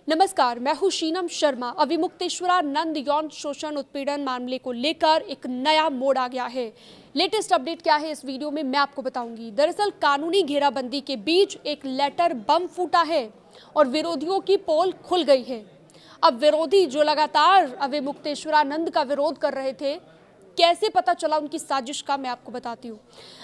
नमस्कार, मैं हूं शीनम शर्मा। अविमुक्तेश्वरानंद यौन शोषण उत्पीड़न मामले को लेकर एक नया मोड़ आ गया है। लेटेस्ट अपडेट क्या है इस वीडियो में मैं आपको बताऊंगी। दरअसल कानूनी घेराबंदी के बीच एक लेटर बम फूटा है और विरोधियों की पोल खुल गई है। अब विरोधी जो लगातार अविमुक्तेश्वरानंद का विरोध कर रहे थे, कैसे पता चला उनकी साजिश का, मैं आपको बताती हूँ।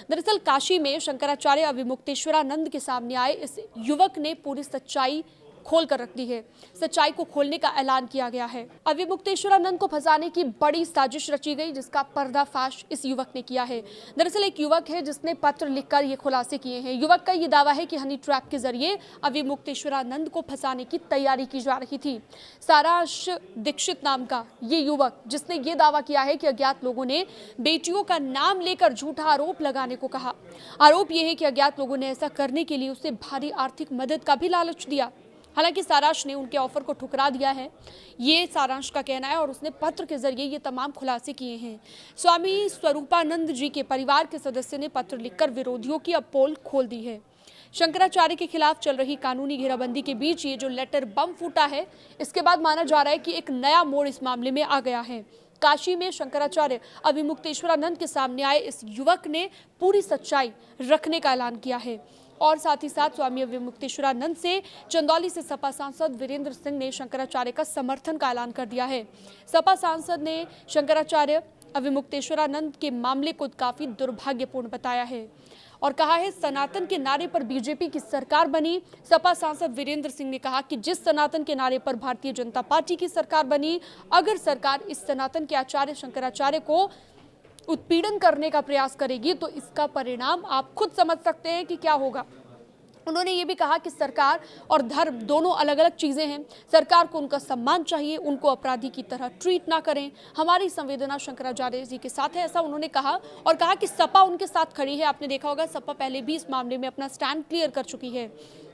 दरअसल काशी में शंकराचार्य अविमुक्तेश्वरानंद के सामने आए इस युवक ने पूरी सच्चाई खोल कर रख दी है। सच्चाई को खोलने का ऐलान किया गया है। अविमुक्तेश्वरानंद को फंसाने की बड़ी साजिश रची गई, जिसका पर्दाफाश इस युवक ने किया है। दरअसल एक युवक है जिसने पत्र लिखकर ये खुलासे किए हैं। युवक का ये दावा है कि हनी ट्रैप के जरिए अविमुक्तेश्वरानंद को फंसाने की तैयारी की जा रही थी। सारांश दीक्षित नाम का ये युवक, जिसने ये दावा किया है कि अज्ञात लोगों ने बेटियों का नाम लेकर झूठा आरोप लगाने को कहा। आरोप यह है कि अज्ञात लोगों ने ऐसा करने के लिए उसे भारी आर्थिक मदद का भी लालच दिया। हालांकि सारांश ने उनके ऑफर को ठुकरा दिया है, ये सारांश का कहना है, और उसने पत्र के जरिए ये तमाम खुलासे किए हैं। स्वामी स्वरूपानंद जी के परिवार के सदस्य ने पत्र लिखकर विरोधियों की अब पोल खोल दी है। शंकराचार्य के खिलाफ चल रही कानूनी घेराबंदी के बीच ये जो लेटर बम फूटा है, इसके बाद माना जा रहा है कि एक नया मोड़ इस मामले में आ गया है। काशी में शंकराचार्य अविमुक्तेश्वरानंद के सामने आए इस युवक ने पूरी सच्चाई रखने का ऐलान किया है। और साथ ही साथ स्वामी अविमुक्तेश्वरानंद से चंदौली से सपा सांसद वीरेंद्र सिंह ने शंकराचार्य का समर्थन का ऐलान कर दिया है। सपा सांसद ने शंकराचार्य अविमुक्तेश्वरानंद के मामले को काफी दुर्भाग्यपूर्ण बताया है और कहा है, सनातन के नारे पर बीजेपी की सरकार बनी। सपा सांसद वीरेंद्र सिंह ने कहा कि जिस सनातन के नारे पर भारतीय जनता पार्टी की सरकार बनी, अगर सरकार इस सनातन के आचार्य शंकराचार्य को उत्पीड़न करने का प्रयास करेगी तो इसका परिणाम आप खुद समझ सकते हैं कि क्या होगा। उन्होंने ये भी कहा कि सरकार और धर्म दोनों अलग अलग चीज़ें हैं। सरकार को उनका सम्मान चाहिए, उनको अपराधी की तरह ट्रीट ना करें। हमारी संवेदना शंकराचार्य जी के साथ है, ऐसा उन्होंने कहा। और कहा कि सपा उनके साथ खड़ी है। आपने देखा होगा, सपा पहले भी इस मामले में अपना स्टैंड क्लियर कर चुकी है।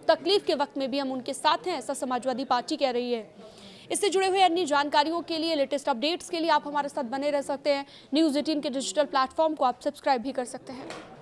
तकलीफ के वक्त में भी हम उनके साथ हैं, ऐसा समाजवादी पार्टी कह रही है। इससे जुड़े हुए अन्य जानकारियों के लिए, लेटेस्ट अपडेट्स के लिए आप हमारे साथ बने रह सकते हैं। न्यूज़ 18 के डिजिटल प्लेटफॉर्म को आप सब्सक्राइब भी कर सकते हैं।